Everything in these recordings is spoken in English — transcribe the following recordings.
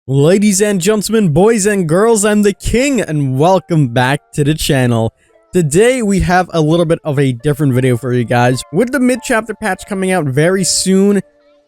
Ladies and gentlemen, boys and girls, I'm the King, and welcome back to the channel. Today, we have a little bit of a different video for you guys. With the mid-chapter patch coming out very soon,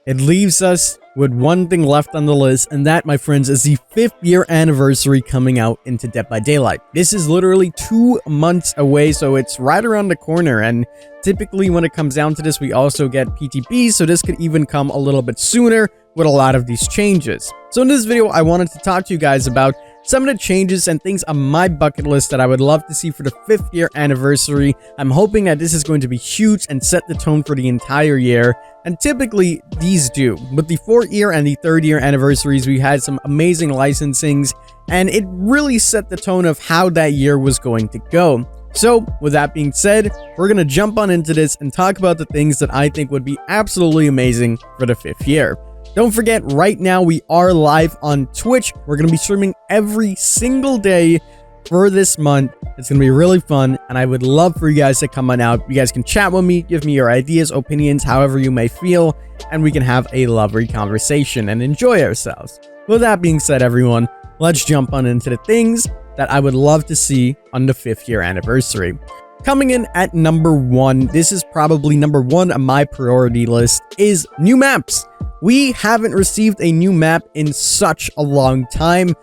it leaves us with one thing left on the list, and that, my friends, is the 5th year anniversary coming out into Dead by Daylight. This is literally 2 months away, so it's right around the corner, and typically when it comes down to this, we also get PTBs, so this could even come a little bit sooner with a lot of these changes. So in this video, I wanted to talk to you guys about some of the changes and things on my bucket list that I would love to see for the 5th year anniversary. I'm hoping that this is going to be huge and set the tone for the entire year. And typically, these do. With the 4th year and the 3rd year anniversaries, we had some amazing licensings, and it really set the tone of how that year was going to go. So, with that being said, we're going to jump on into this and talk about the things that I think would be absolutely amazing for the 5th year. Don't forget, right now we are live on Twitch. We're going to be streaming every single day for this month. It's going to be really fun, and I would love for you guys to come on out. You guys can chat with me, give me your ideas, opinions, however you may feel, and we can have a lovely conversation and enjoy ourselves. With that being said, everyone, let's jump on into the things that I would love to see on the 5th year anniversary. Coming in at number 1, this is probably number 1 on my priority list, is new maps. We haven't received a new map in such a long time.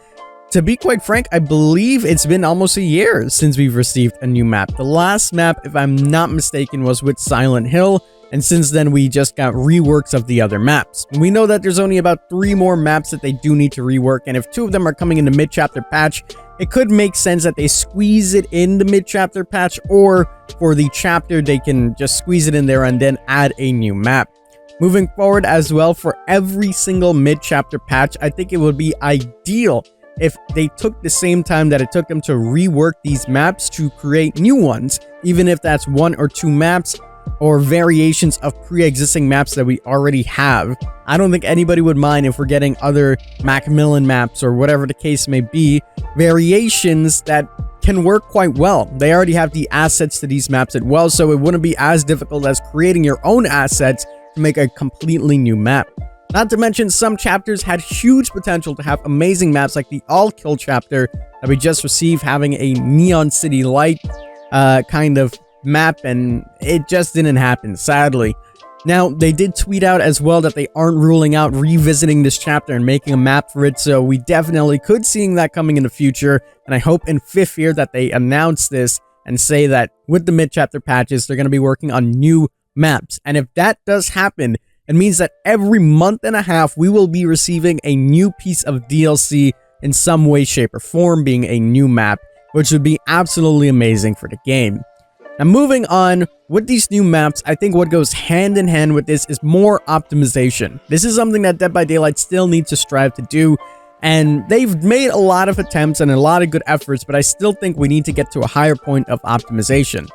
To be quite frank, I believe it's been almost a year since we've received a new map. The last map, if I'm not mistaken, was with Silent Hill, and since then we just got reworks of the other maps. We know that there's only about 3 more maps that they do need to rework, and if 2 of them are coming in the mid-chapter patch, it could make sense that they squeeze it in the mid-chapter patch, or for the chapter, they can just squeeze it in there and then add a new map. Moving forward as well, for every single mid-chapter patch, I think it would be ideal if they took the same time that it took them to rework these maps to create new ones, even if that's 1 or 2 maps or variations of pre-existing maps that we already have. I don't think anybody would mind if we're getting other Macmillan maps or whatever the case may be, variations that can work quite well. They already have the assets to these maps as well, so it wouldn't be as difficult as creating your own assets to make a completely new map. Not to mention, some chapters had huge potential to have amazing maps, like the All Kill chapter that we just received, having a Neon City Light kind of map, and it just didn't happen, sadly. Now, they did tweet out as well that they aren't ruling out revisiting this chapter and making a map for it, so we definitely could seeing that coming in the future, and I hope in 5th year that they announce this and say that with the mid-chapter patches, they're going to be working on new maps. And if that does happen, it means that every month and a half, we will be receiving a new piece of DLC in some way, shape, or form, being a new map, which would be absolutely amazing for the game. Now, moving on, with these new maps, I think what goes hand in hand with this is more optimization. This is something that Dead by Daylight still needs to strive to do, and they've made a lot of attempts and a lot of good efforts, but I still think we need to get to a higher point of optimization.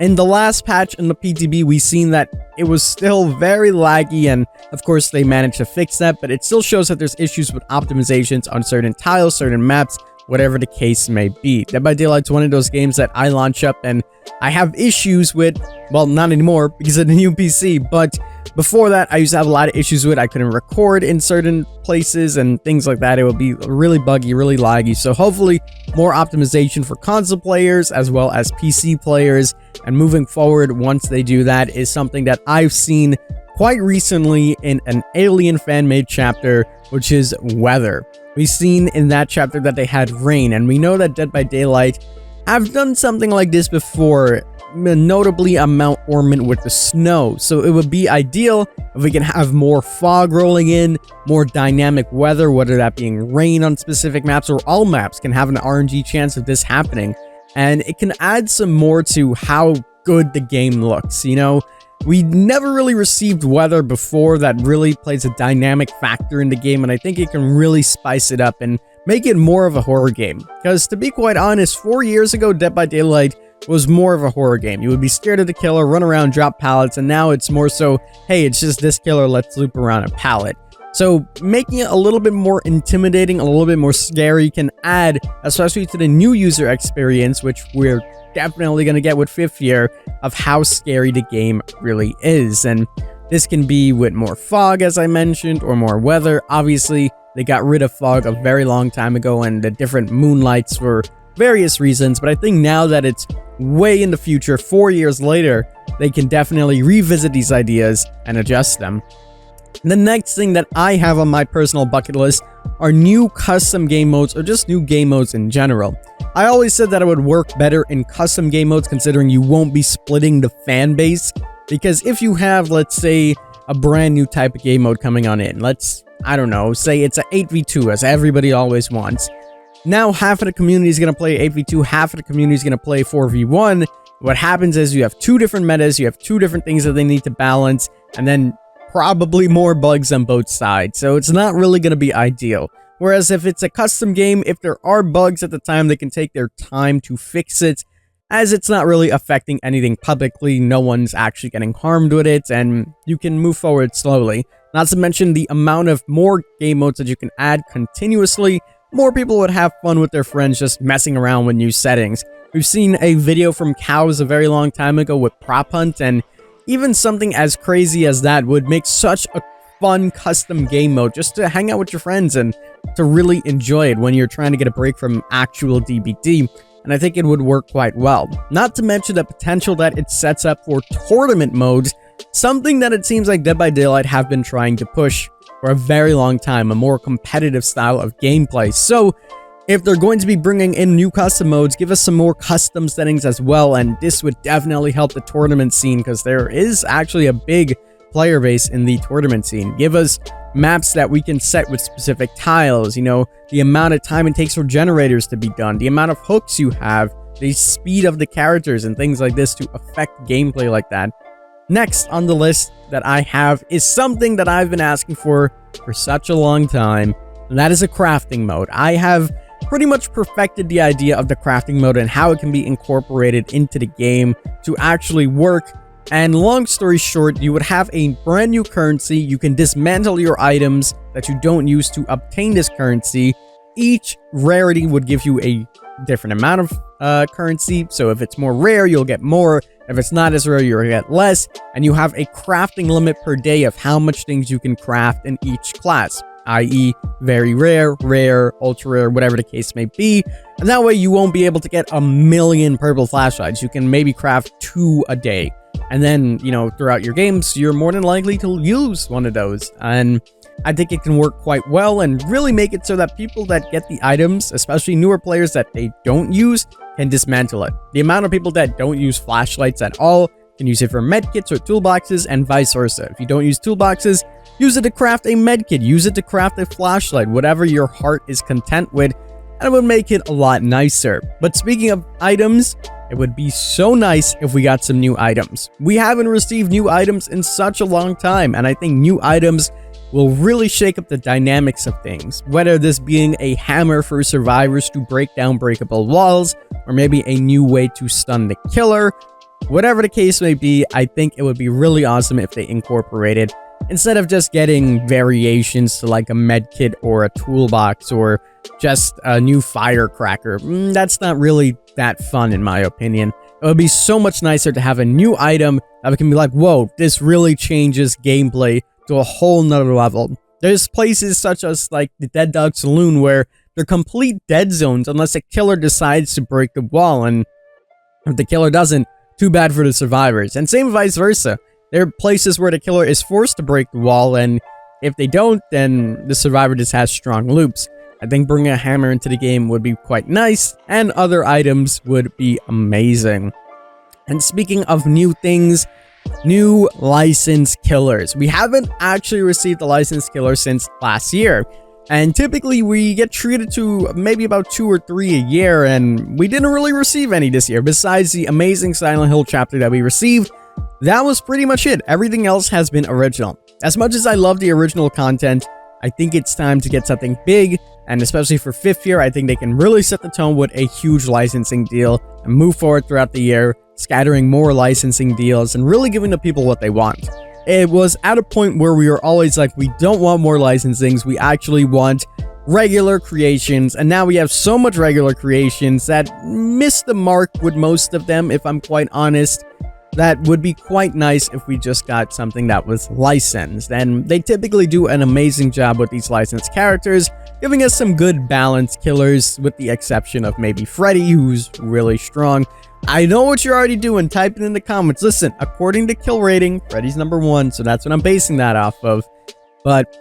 In the last patch in the PTB, we've seen that it was still very laggy, and of course they managed to fix that, but it still shows that there's issues with optimizations on certain tiles, certain maps, whatever the case may be. Dead by Daylight's one of those games that I launch up and I have issues with, well, not anymore because of the new PC, but before that, I used to have a lot of issues with. I couldn't record in certain places and things like that. It would be really buggy, really laggy. So hopefully more optimization for console players as well as PC players. And moving forward, once they do that, is something that I've seen quite recently in an Alien fan-made chapter, which is weather. We've seen in that chapter that they had rain, and we know that Dead by Daylight have done something like this before, notably on Mount Ormond with the snow. So it would be ideal if we can have more fog rolling in, more dynamic weather, whether that being rain on specific maps or all maps can have an RNG chance of this happening. And it can add some more to how good the game looks. You know, we never really received weather before that really plays a dynamic factor in the game, and I think it can really spice it up and make it more of a horror game. Because to be quite honest, 4 years ago, Dead by Daylight was more of a horror game. You would be scared of the killer, run around, drop pallets, and now it's more so, hey, it's just this killer, let's loop around a pallet. So making it a little bit more intimidating, a little bit more scary can add, especially to the new user experience, which we're definitely going to get with 5th year, of how scary the game really is. And this can be with more fog, as I mentioned, or more weather. Obviously, They got rid of fog a very long time ago and the different moonlights for various reasons, but I think now that it's way in the future, 4 years later, they can definitely revisit these ideas and adjust them. The next thing that I have on my personal bucket list are new custom game modes or just new game modes in general. I always said that it would work better in custom game modes considering you won't be splitting the fan base, because if you have, let's say, a brand new type of game mode coming on in, I don't know, say it's a 8v2 as everybody always wants. Now half of the community is going to play 8v2, half of the community is going to play 4v1. What happens is you have two different metas, you have two different things that they need to balance, and then probably more bugs on both sides, so it's not really going to be ideal. Whereas if it's a custom game, if there are bugs at the time, they can take their time to fix it, as it's not really affecting anything publicly, no one's actually getting harmed with it, and you can move forward slowly. Not to mention the amount of more game modes that you can add continuously, more people would have fun with their friends just messing around with new settings. We've seen a video from Cows a very long time ago with Prop Hunt, and even something as crazy as that would make such a fun custom game mode just to hang out with your friends and to really enjoy it when you're trying to get a break from actual DBD, and I think it would work quite well. Not to mention the potential that it sets up for tournament modes, something that it seems like Dead by Daylight have been trying to push for a very long time, a more competitive style of gameplay. So if they're going to be bringing in new custom modes, give us some more custom settings as well, and this would definitely help the tournament scene because there is actually a big player base in the tournament scene. Give us maps that we can set with specific tiles, you know, the amount of time it takes for generators to be done, the amount of hooks you have, the speed of the characters and things like this to affect gameplay like that. Next on the list that I have is something that I've been asking for such a long time, and that is a crafting mode. I have pretty much perfected the idea of the crafting mode and how it can be incorporated into the game to actually work. And long story short, you would have a brand new currency. You can dismantle your items that you don't use to obtain this currency. Each rarity would give you a different amount of currency. So if it's more rare, you'll get more. If it's not as rare, you'll get less. And you have a crafting limit per day of how much things you can craft in each class, i.e. very rare, rare, ultra rare, whatever the case may be. And that way you won't be able to get a million purple flashlights. You can maybe craft 2 a day. And then, you know, throughout your games, you're more than likely to use one of those. And I think it can work quite well and really make it so that people that get the items, especially newer players that they don't use, can dismantle it. The amount of people that don't use flashlights at all can use it for medkits or toolboxes and vice versa. If you don't use toolboxes, use it to craft a medkit, use it to craft a flashlight, whatever your heart is content with, and it would make it a lot nicer. But speaking of items, it would be so nice if we got some new items. We haven't received new items in such a long time, and I think new items will really shake up the dynamics of things. Whether this being a hammer for survivors to break down breakable walls, or maybe a new way to stun the killer, whatever the case may be, I think it would be really awesome if they incorporated, instead of just getting variations to like a medkit or a toolbox or just a new firecracker. That's not really that fun in my opinion. It would be so much nicer to have a new item that can be like, whoa, this really changes gameplay to a whole nother level. There's places such as like the Dead Dog Saloon where they're complete dead zones unless a killer decides to break the wall, and if the killer doesn't, too bad for the survivors. And same vice versa. There are places where the killer is forced to break the wall, and if they don't, then the survivor just has strong loops. I think bringing a hammer into the game would be quite nice, and other items would be amazing. And speaking of new things, new licensed killers. We haven't actually received a licensed killer since last year. And typically we get treated to maybe about 2 or 3 a year, and we didn't really receive any this year. Besides the amazing Silent Hill chapter that we received, that was pretty much it. Everything else has been original. As much as I love the original content, I think it's time to get something big, and especially for 5th year, I think they can really set the tone with a huge licensing deal and move forward throughout the year, scattering more licensing deals and really giving the people what they want. It was at a point where we were always like, we don't want more licensings, we actually want regular creations, and now we have so much regular creations that missed the mark with most of them, if I'm quite honest. that would be quite nice if we just got something that was licensed. And they typically do an amazing job with these licensed characters, giving us some good balanced killers, with the exception of maybe Freddy, who's really strong. I know what you're already doing. Type it in the comments. Listen, according to kill rating, Freddy's #1, so that's what I'm basing that off of. But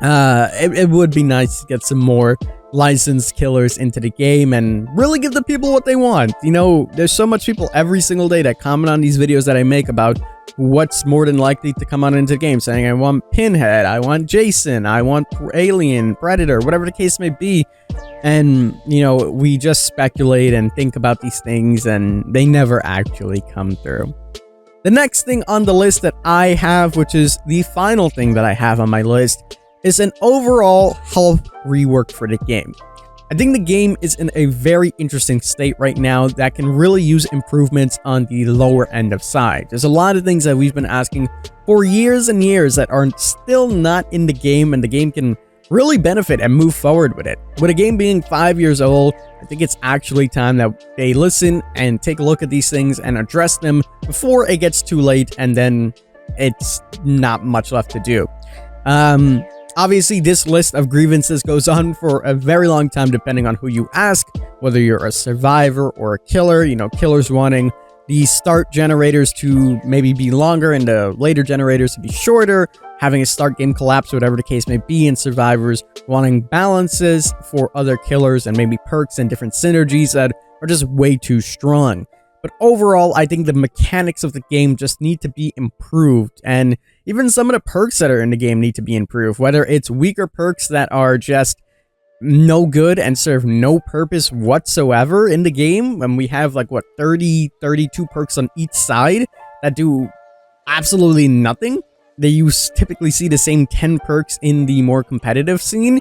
it would be nice to get some more licensed killers into the game and really give the people what they want. You know, there's so much people every single day that comment on these videos that I make about what's more than likely to come on into the game, saying I want Pinhead, I want Jason, I want Alien, Predator, whatever the case may be. And, you know, we just speculate and think about these things, and they never actually come through. The next thing on the list that I have, which is the final thing that I have on my list, is an overall health rework for the game. I think the game is in a very interesting state right now that can really use improvements on the lower end of side. There's a lot of things that we've been asking for years and years that are still not in the game, and the game can really benefit and move forward with it. With a game being 5 years old, I think it's actually time that they listen and take a look at these things and address them before it gets too late and then it's not much left to do. Obviously, this list of grievances goes on for a very long time depending on who you ask, whether you're a survivor or a killer. You know, killers wanting the start generators to maybe be longer and the later generators to be shorter, having a start game collapse, whatever the case may be, and survivors wanting balances for other killers and maybe perks and different synergies that are just way too strong. But overall, I think the mechanics of the game just need to be improved, and even some of the perks that are in the game need to be improved, whether it's weaker perks that are just no good and serve no purpose whatsoever in the game, and we have like, what, 32 perks on each side that do absolutely nothing. You typically see the same 10 perks in the more competitive scene.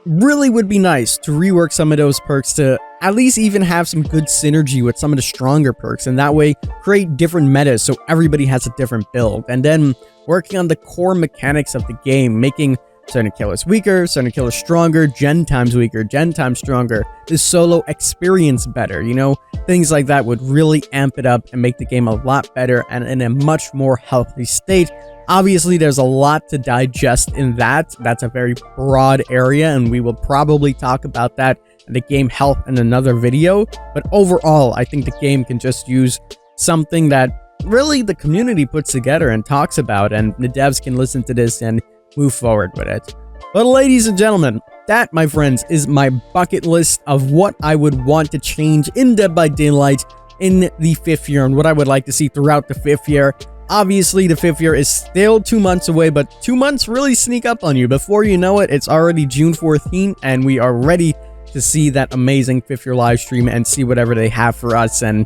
Really would be nice to rework some of those perks to at least even have some good synergy with some of the stronger perks, and that way create different metas so everybody has a different build. And then working on the core mechanics of the game, making certain killers weaker, certain killers stronger, gen times weaker, gen times stronger, the solo experience better, you know, things like that would really amp it up and make the game a lot better and in a much more healthy state. Obviously, there's a lot to digest in that. That's a very broad area, and we will probably talk about that in the game health in another video. But overall, I think the game can just use something that really the community puts together and talks about, and the devs can listen to this and move forward with it. But ladies and gentlemen, that, my friends, is my bucket list of what I would want to change in Dead by Daylight in the 5th year and what I would like to see throughout the 5th year. Obviously, the 5th year is still 2 months away, but 2 months really sneak up on you. Before you know it, it's already June 14th, and we are ready to see that amazing 5th year live stream and see whatever they have for us. And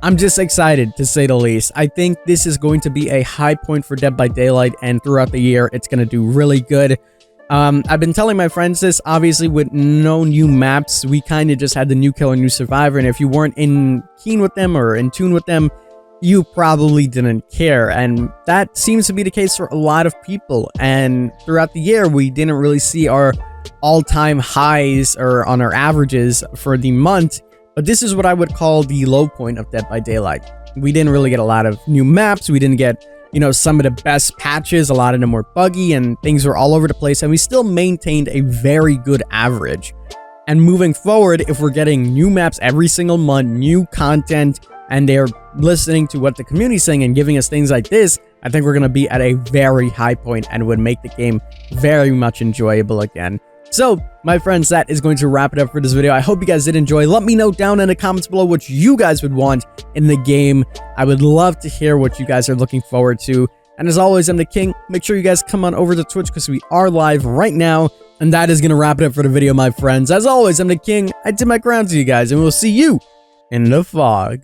I'm just excited, to say the least. I think this is going to be a high point for Dead by Daylight, and throughout the year, it's going to do really good. I've been telling my friends this, obviously with no new maps, we kind of just had the new killer, new survivor, and if you weren't keen with them or in tune with them, you probably didn't care, and that seems to be the case for a lot of people. And throughout the year, we didn't really see our all-time highs or on our averages for the month, but this is what I would call the low point of Dead by Daylight. We didn't really get a lot of new maps, we didn't get, you know, some of the best patches, a lot of them were buggy and things were all over the place, and we still maintained a very good average. And moving forward, if we're getting new maps every single month, new content, and they're listening to what the community's saying and giving us things like this, I think we're going to be at a very high point and would make the game very much enjoyable again. So, my friends, that is going to wrap it up for this video. I hope you guys did enjoy. Let me know down in the comments below what you guys would want in the game. I would love to hear what you guys are looking forward to. And as always, I'm the King. Make sure you guys come on over to Twitch because we are live right now. And that is going to wrap it up for the video, my friends. As always, I'm the King. I did my crown to you guys, and we'll see you in the fog.